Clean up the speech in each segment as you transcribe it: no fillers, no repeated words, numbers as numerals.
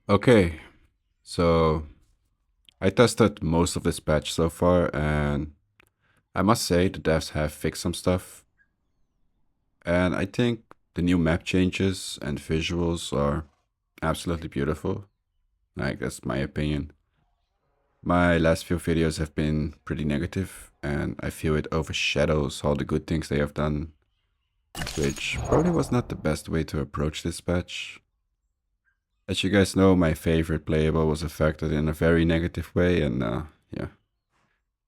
Okay, so I tested most of this patch so far, and I must say the devs have fixed some stuff. And I think the new map changes and visuals are absolutely beautiful. Like, that's my opinion. My last few videos have been pretty negative, and I feel it overshadows all the good things they have done, which probably was not the best way to approach this patch. As you guys know, my favorite playable was affected in a very negative way, and yeah,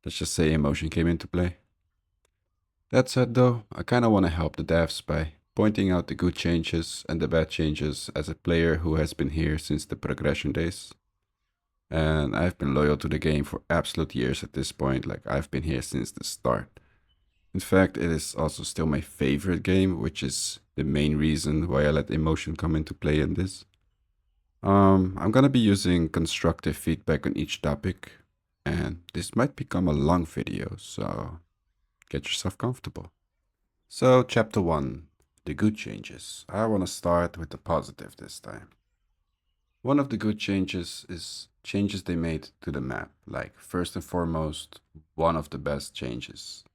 let's just say emotion came into play. That said, though, I kinda wanna help the devs by pointing out the good changes and the bad changes as a player who has been here since the progression days. And I've been loyal to the game for absolute years at this point, like I've been here since the start. In fact, it is also still my favorite game, which is the main reason why I let emotion come into play in this. I'm gonna be using constructive feedback on each topic, and this might become a long video, so get yourself comfortable. So, chapter 1, the good changes. I want to start with the positive this time. One of the good changes is changes they made to the map. Like, first and foremost, one of the best changes.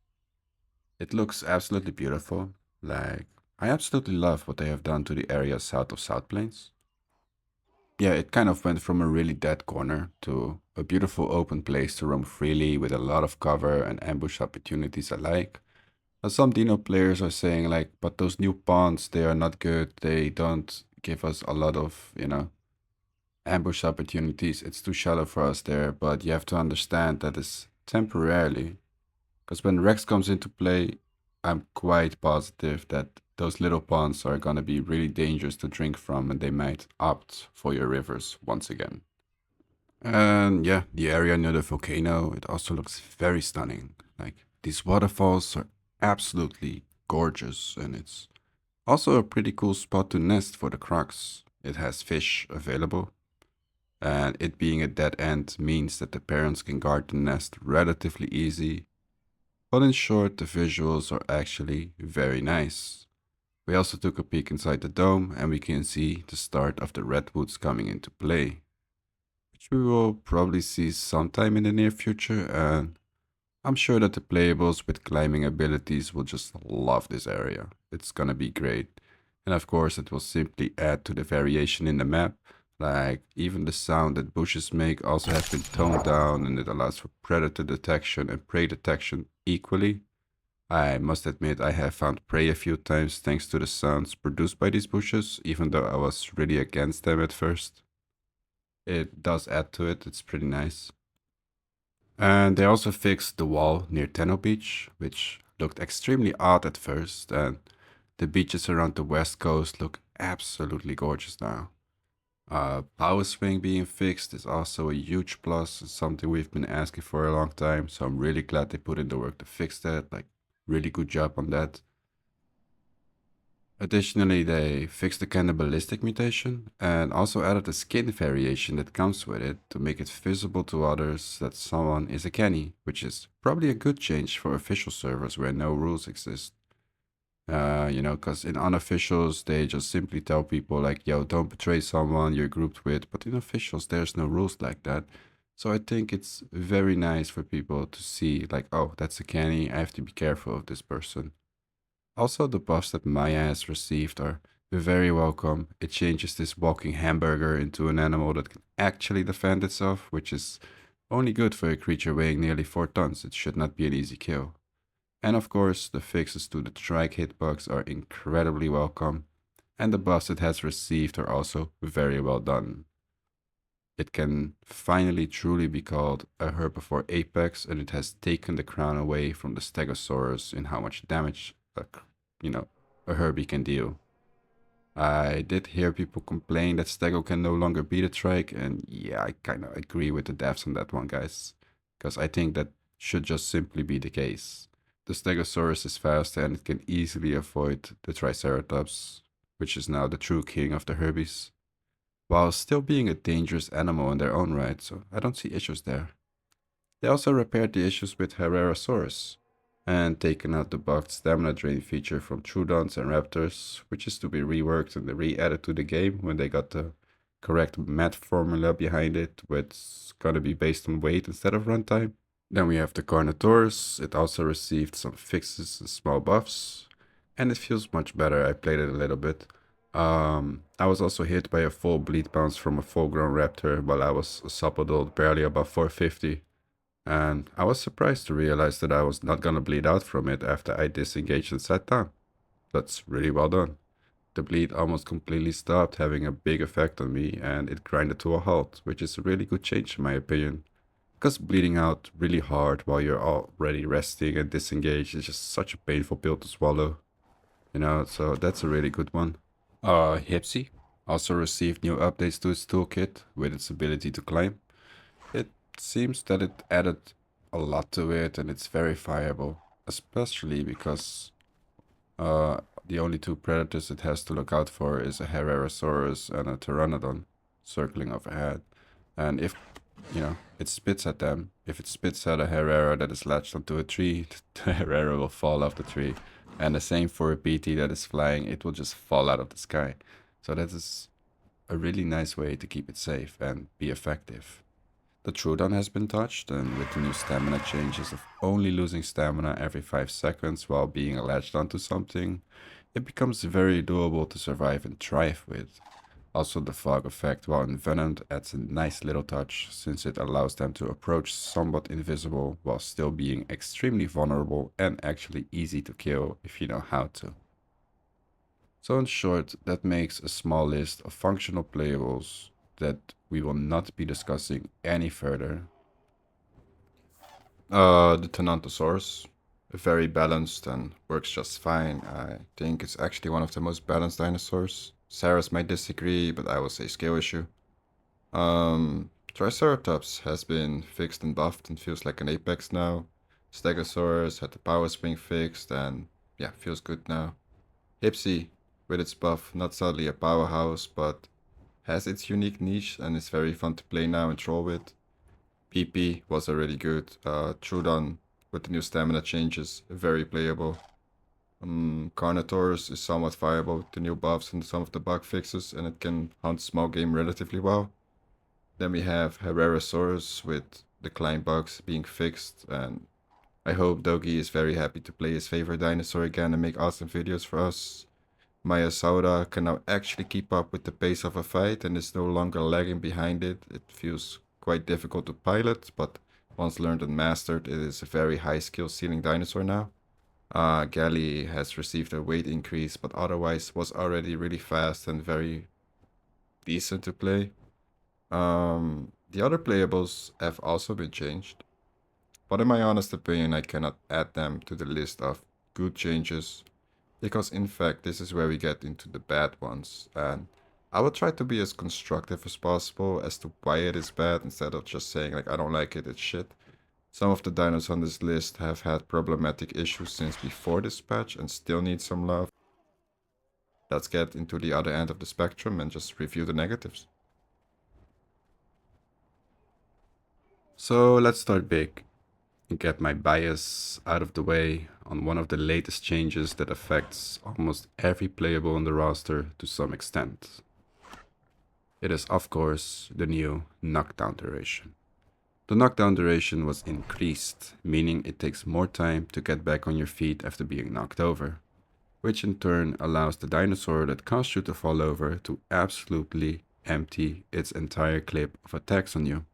It looks absolutely beautiful. Like, I absolutely love what they have done to the area south of South Plains. Yeah, it kind of went from a really dead corner to a beautiful open place to roam freely with a lot of cover and ambush opportunities alike. Some Dino players are saying like, but those new ponds, they are not good. They don't give us a lot of, ambush opportunities. It's too shallow for us there. But you have to understand that is temporarily. Because when Rex comes into play, I'm quite positive that those little ponds are gonna be really dangerous to drink from, and they might opt for your rivers once again. And yeah, the area near the volcano, it also looks very stunning. Like, these waterfalls are absolutely gorgeous, and it's also a pretty cool spot to nest for the crocs. It has fish available, and it being a dead end means that the parents can guard the nest relatively easy. But in short, the visuals are actually very nice. We also took a peek inside the dome, and we can see the start of the redwoods coming into play, which we will probably see sometime in the near future, and I'm sure that the playables with climbing abilities will just love this area. It's gonna be great. And of course, it will simply add to the variation in the map. Like, even the sound that bushes make also has been toned down, and it allows for predator detection and prey detection equally. I must admit, I have found prey a few times thanks to the sounds produced by these bushes, even though I was really against them at first. It does add to it, it's pretty nice. And they also fixed the wall near Tenno Beach, which looked extremely odd at first, and the beaches around the west coast look absolutely gorgeous now. Power swing being fixed is also a huge plus, and something we've been asking for a long time, so I'm really glad they put in the work to fix that. Like, really good job on that. Additionally, they fixed the cannibalistic mutation and also added a skin variation that comes with it to make it visible to others that someone is a canny, which is probably a good change for official servers where no rules exist. Because in unofficials, they just simply tell people, like, yo, don't betray someone you're grouped with. But in officials, there's no rules like that. So I think it's very nice for people to see, like, oh, that's a canny. I have to be careful of this person. Also, the buffs that Maya has received are very welcome. It changes this walking hamburger into an animal that can actually defend itself, which is only good for a creature weighing nearly 4 tons. It should not be an easy kill. And of course, the fixes to the Trike hitbox are incredibly welcome, and the buffs it has received are also very well done. It can finally truly be called a herbivore apex, and it has taken the crown away from the Stegosaurus in how much damage you know, a Herbie can deal. I did hear people complain that Stego can no longer beat a Trike, and yeah, I kind of agree with the devs on that one, guys. Because I think that should just simply be the case. The Stegosaurus is fast and it can easily avoid the Triceratops, which is now the true king of the Herbies, while still being a dangerous animal in their own right, so I don't see issues there. They also repaired the issues with Herrerasaurus, and taken out the bugged stamina drain feature from Troodons and Raptors, which is to be reworked and re-added to the game when they got the correct math formula behind it, which is gonna be based on weight instead of runtime. Then we have the Carnotaurus. It also received some fixes and small buffs, and it feels much better. I played it a little bit. I was also hit by a full bleed bounce from a full-grown raptor while I was a suppadoled barely above 450, and I was surprised to realize that I was not gonna bleed out from it after I disengaged and sat down. That's really well done. The bleed almost completely stopped having a big effect on me, and it grinded to a halt, which is a really good change in my opinion. Because bleeding out really hard while you're already resting and disengaged is just such a painful pill to swallow, so that's a really good one. Hipsy also received new updates to its toolkit with its ability to climb. It seems that it added a lot to it and it's very viable, especially because uh, the only two predators it has to look out for is a Herrerasaurus and a Pteranodon circling overhead. And if, it spits at them, if it spits at a Herrera that is latched onto a tree, the Herrera will fall off the tree. And the same for a PT that is flying, it will just fall out of the sky. So that is a really nice way to keep it safe and be effective. The Troodon has been touched, and with the new stamina changes of only losing stamina every 5 seconds while being latched onto something, it becomes very doable to survive and thrive with. Also, the fog effect while envenomed adds a nice little touch, since it allows them to approach somewhat invisible while still being extremely vulnerable and actually easy to kill if you know how to. So in short, that makes a small list of functional playables that we will not be discussing any further. The Tenantosaurus, very balanced and works just fine. I think it's actually one of the most balanced dinosaurs. Sarahs might disagree, but I will say scale issue. Triceratops has been fixed and buffed and feels like an apex now. Stegosaurus had the power swing fixed and yeah, feels good now. Hipsy, with its buff, not sadly a powerhouse, but has its unique niche and is very fun to play now and troll with. PP was already good. Trudon with the new stamina changes, very playable. Carnotaurus is somewhat viable with the new buffs and some of the bug fixes, and it can hunt small game relatively well. Then we have Herrerasaurus with the climb bugs being fixed, and I hope Dogi is very happy to play his favorite dinosaur again and make awesome videos for us. Mayasaura can now actually keep up with the pace of a fight and is no longer lagging behind it. It feels quite difficult to pilot, but once learned and mastered, it is a very high skill ceiling dinosaur now. Galley has received a weight increase, but otherwise was already really fast and very decent to play. The other playables have also been changed, but in my honest opinion, I cannot add them to the list of good changes because in fact this is where we get into the bad ones, and I will try to be as constructive as possible as to why it is bad instead of just saying like I don't like it, it's shit. Some of the dinos on this list have had problematic issues since before this patch and still need some love. Let's get into the other end of the spectrum and just review the negatives. So let's start big and get my bias out of the way on one of the latest changes that affects almost every playable on the roster to some extent. It is, of course, the new knockdown duration. The knockdown duration was increased, meaning it takes more time to get back on your feet after being knocked over, which in turn allows the dinosaur that caused you to fall over to absolutely empty its entire clip of attacks on you.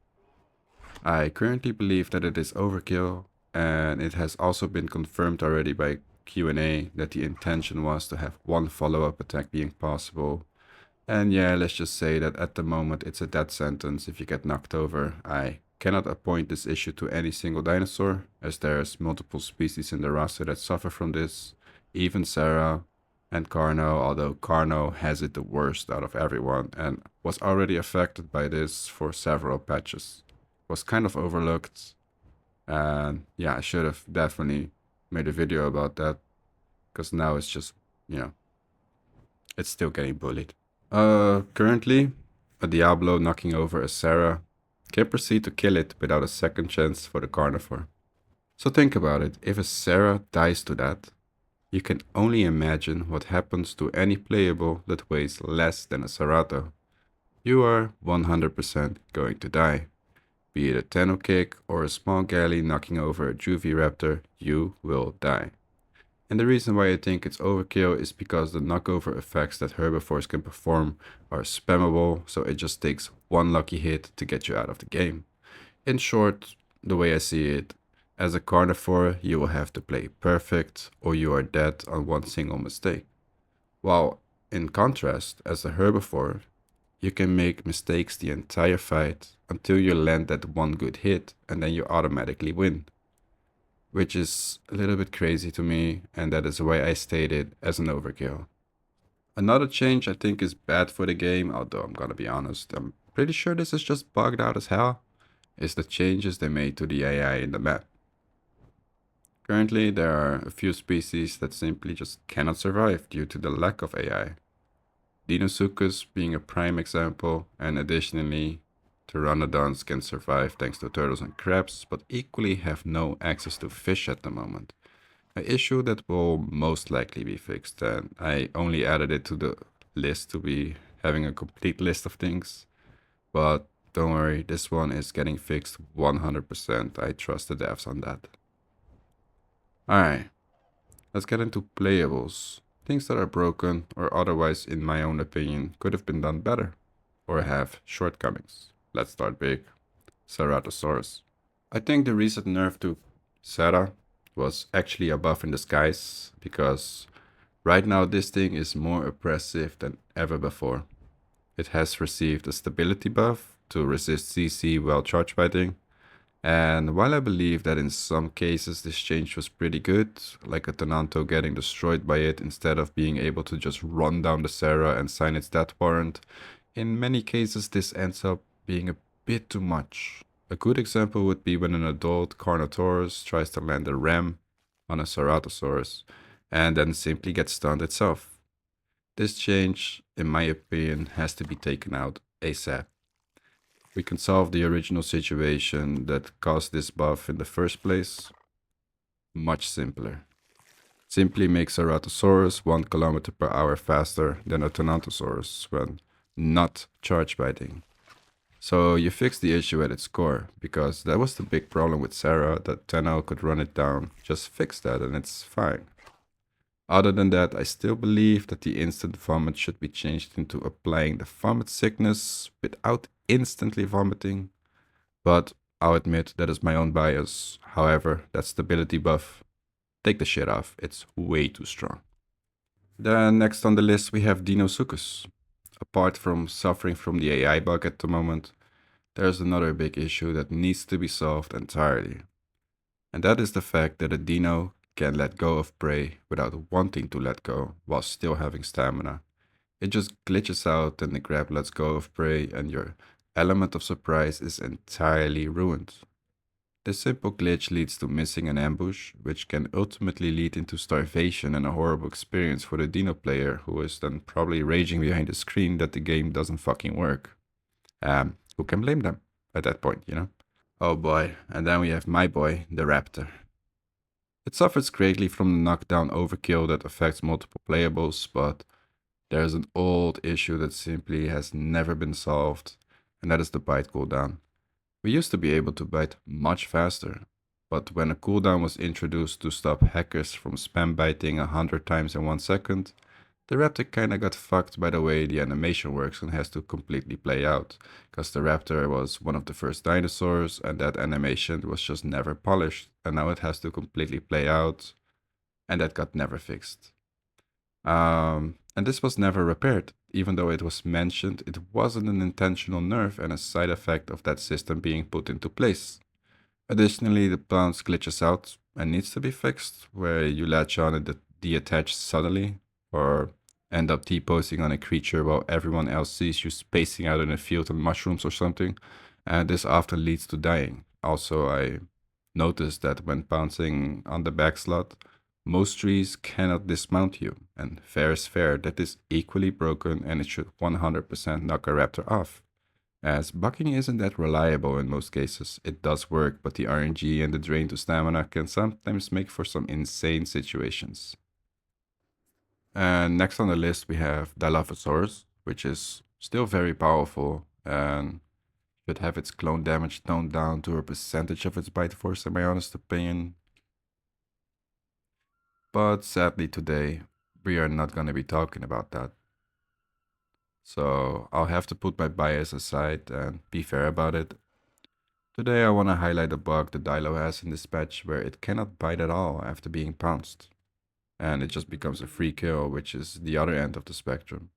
I currently believe that it is overkill, and it has also been confirmed already by Q&A that the intention was to have one follow-up attack being possible. And yeah, let's just say that at the moment it's a death sentence if you get knocked over. I cannot appoint this issue to any single dinosaur, as there's multiple species in the roster that suffer from this, even Sarah and Carno, although Carno has it the worst out of everyone and was already affected by this for several patches. Was kind of overlooked, and yeah, I should have definitely made a video about that, because now it's just, it's still getting bullied. Currently, a Diablo knocking over a Sarah can proceed to kill it without a second chance for the carnivore. So think about it, if a Sarah dies to that, you can only imagine what happens to any playable that weighs less than a Cerato. you are 100% going to die. Be it a Tenno kick or a small galley knocking over a Juvie Raptor, you will die. And the reason why I think it's overkill is because the knockover effects that herbivores can perform are spammable, so it just takes one lucky hit to get you out of the game. In short, the way I see it, as a carnivore, you will have to play perfect or you are dead on one single mistake. While, in contrast, as a herbivore, you can make mistakes the entire fight until you land that one good hit and then you automatically win, which is a little bit crazy to me, and that is why I state it as an overkill. Another change I think is bad for the game, although I'm gonna be honest, I'm pretty sure this is just bugged out as hell, is the changes they made to the AI in the map. Currently, there are a few species that simply just cannot survive due to the lack of AI. Deinosuchus being a prime example, and additionally, pteranodons can survive thanks to turtles and crabs, but equally have no access to fish at the moment. An issue that will most likely be fixed, and I only added it to the list to be having a complete list of things. But don't worry, this one is getting fixed 100%. I trust the devs on that. Alright, let's get into playables. Things that are broken or otherwise, in my own opinion, could have been done better or have shortcomings. Let's start big. Ceratosaurus. I think the recent nerf to Cera was actually a buff in disguise because right now this thing is more oppressive than ever before. It has received a stability buff to resist CC while charge fighting, and while I believe that in some cases this change was pretty good, like a Tenanto getting destroyed by it instead of being able to just run down the Sarah and sign its death warrant, in many cases this ends up being a bit too much. A good example would be when an adult Carnotaurus tries to land a ram on a Ceratosaurus and then simply gets stunned itself. This change, in my opinion, has to be taken out ASAP. We can solve the original situation that caused this buff in the first place much simpler. Simply make Ceratosaurus 1 kilometer per hour faster than a Thanatosaurus when not charge biting. So you fix the issue at its core, because that was the big problem with Sarah, that Tenno could run it down. Just fix that and it's fine. Other than that, I still believe that the instant vomit should be changed into applying the vomit sickness without instantly vomiting. But I'll admit that is my own bias. However, that stability buff, take the shit off. It's way too strong. Then next on the list we have Deinosuchus. Apart from suffering from the AI bug at the moment, there's another big issue that needs to be solved entirely. And that is the fact that a Dino can let go of prey without wanting to let go while still having stamina. It just glitches out and the grab lets go of prey and your element of surprise is entirely ruined. This simple glitch leads to missing an ambush, which can ultimately lead into starvation and a horrible experience for the Dino player, who is then probably raging behind the screen that the game doesn't fucking work. Who can blame them at that point, you know? Oh boy, and then we have my boy, the Raptor. It suffers greatly from the knockdown overkill that affects multiple playables, but there's an old issue that simply has never been solved, and that is the bite cooldown. We used to be able to bite much faster, but when a cooldown was introduced to stop hackers from spam biting 100 times in 1 second, the raptor kinda got fucked by the way the animation works and has to completely play out, cause the raptor was one of the first dinosaurs and that animation was just never polished, and now it has to completely play out, and that got never fixed. And this was never repaired, even though it was mentioned it wasn't an intentional nerf and a side effect of that system being put into place. Additionally, the bounce glitches out and needs to be fixed, where you latch on and detach suddenly, or end up T-posing on a creature while everyone else sees you spacing out in a field on mushrooms or something, and this often leads to dying. Also, I noticed that when bouncing on the back slot, most trees cannot dismount you, and fair is fair, that is equally broken and it should 100% knock a raptor off. As bucking isn't that reliable in most cases, it does work, but the RNG and the drain to stamina can sometimes make for some insane situations. And next on the list we have Dilophosaurus, which is still very powerful and should have its clone damage toned down to a percentage of its bite force, in my honest opinion. But sadly, today we are not going to be talking about that. So I'll have to put my bias aside and be fair about it. Today I want to highlight a bug the Dilo has in this patch where it cannot bite at all after being pounced, and it just becomes a free kill, which is the other end of the spectrum.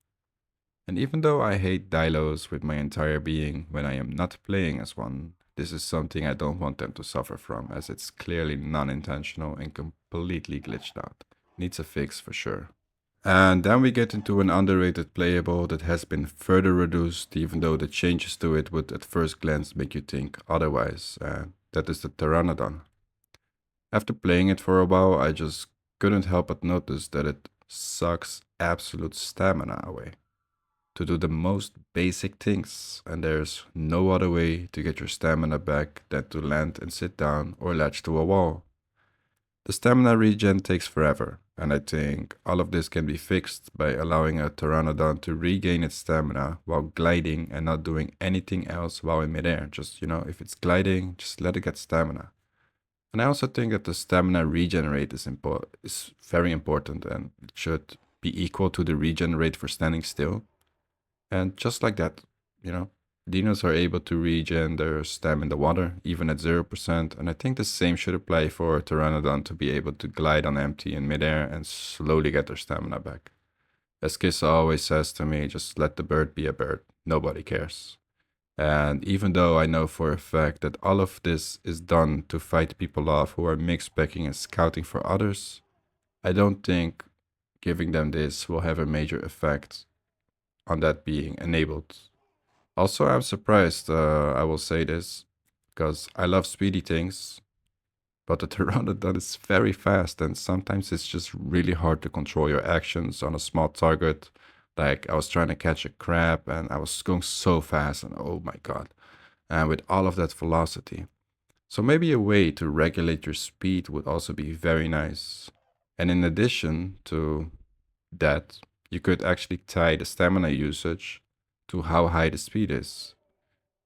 And even though I hate Dilos with my entire being when I am not playing as one, this is something I don't want them to suffer from, as it's clearly non-intentional and completely glitched out. Needs a fix for sure. And then we get into an underrated playable that has been further reduced, even though the changes to it would at first glance make you think otherwise. That is the Pteranodon. After playing it for a while, I just couldn't help but notice that it sucks absolute stamina away to do the most basic things, and there's no other way to get your stamina back than to land and sit down or latch to a wall. The stamina regen takes forever, and I think all of this can be fixed by allowing a Pteranodon to regain its stamina while gliding and not doing anything else while in midair. Just, if it's gliding, just let it get stamina. And I also think that the stamina regenerate is very important, and it should be equal to the regen rate for standing still. And just like that, you know, dinos are able to regen their stam in the water, even at 0%. And I think the same should apply for a Pteranodon to be able to glide on empty in midair and slowly get their stamina back. As Kissa always says to me, just let the bird be a bird. Nobody cares. And even though I know for a fact that all of this is done to fight people off who are mixpacking and scouting for others, I don't think giving them this will have a major effect on that being enabled. Also, I'm surprised, I will say this, because I love speedy things, but the Pteranodon is very fast, and sometimes it's just really hard to control your actions on a small target. Like, I was trying to catch a crab, and I was going so fast, and oh my god, and with all of that velocity. So maybe a way to regulate your speed would also be very nice. And in addition to that, you could actually tie the stamina usage to how high the speed is.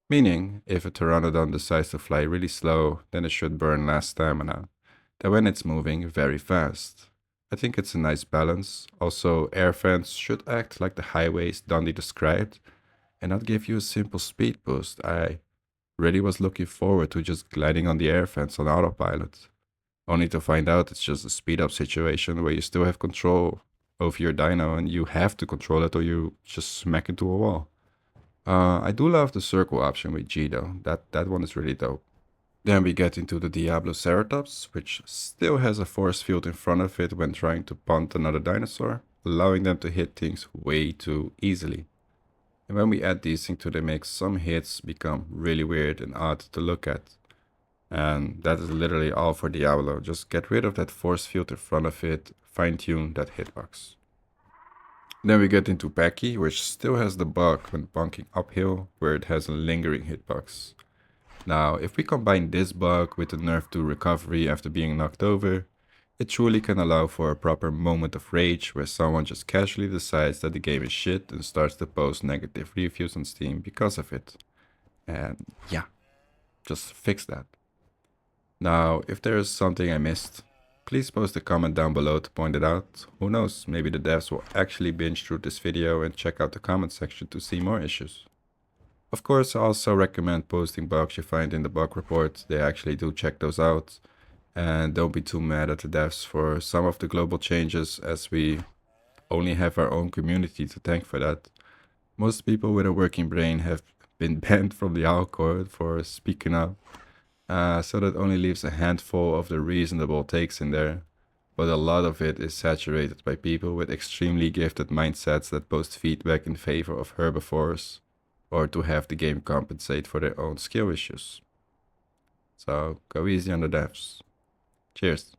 Meaning, if a Pteranodon decides to fly really slow, then it should burn less stamina than when it's moving very fast. I think it's a nice balance. Also, air fans should act like the highways Dondi described and not give you a simple speed boost. I really was looking forward to just gliding on the air fans on autopilot, only to find out it's just a speed up situation where you still have control over your dino and you have to control it or you just smack into a wall. I do love the circle option with G though. That one is really dope. Then we get into the Diabloceratops, which still has a force field in front of it when trying to punt another dinosaur, allowing them to hit things way too easily. And when we add these things to the mix, some hits become really weird and odd to look at. And that is literally all for Diablo. Just get rid of that force field in front of it, fine tune that hitbox. Then we get into Becky, which still has the bug when bunking uphill, where it has a lingering hitbox. Now, if we combine this bug with the nerf to recovery after being knocked over, it truly can allow for a proper moment of rage where someone just casually decides that the game is shit and starts to post negative reviews on Steam because of it. And yeah, just fix that. Now, if there is something I missed, please post a comment down below to point it out. Who knows, maybe the devs will actually binge through this video and check out the comment section to see more issues. Of course, I also recommend posting bugs you find in the bug report. They actually do check those out. And don't be too mad at the devs for some of the global changes, as we only have our own community to thank for that. Most people with a working brain have been banned from the Alcourt for speaking up. So that only leaves a handful of the reasonable takes in there, but a lot of it is saturated by people with extremely gifted mindsets that post feedback in favor of herbivores, or to have the game compensate for their own skill issues. So go easy on the devs. Cheers.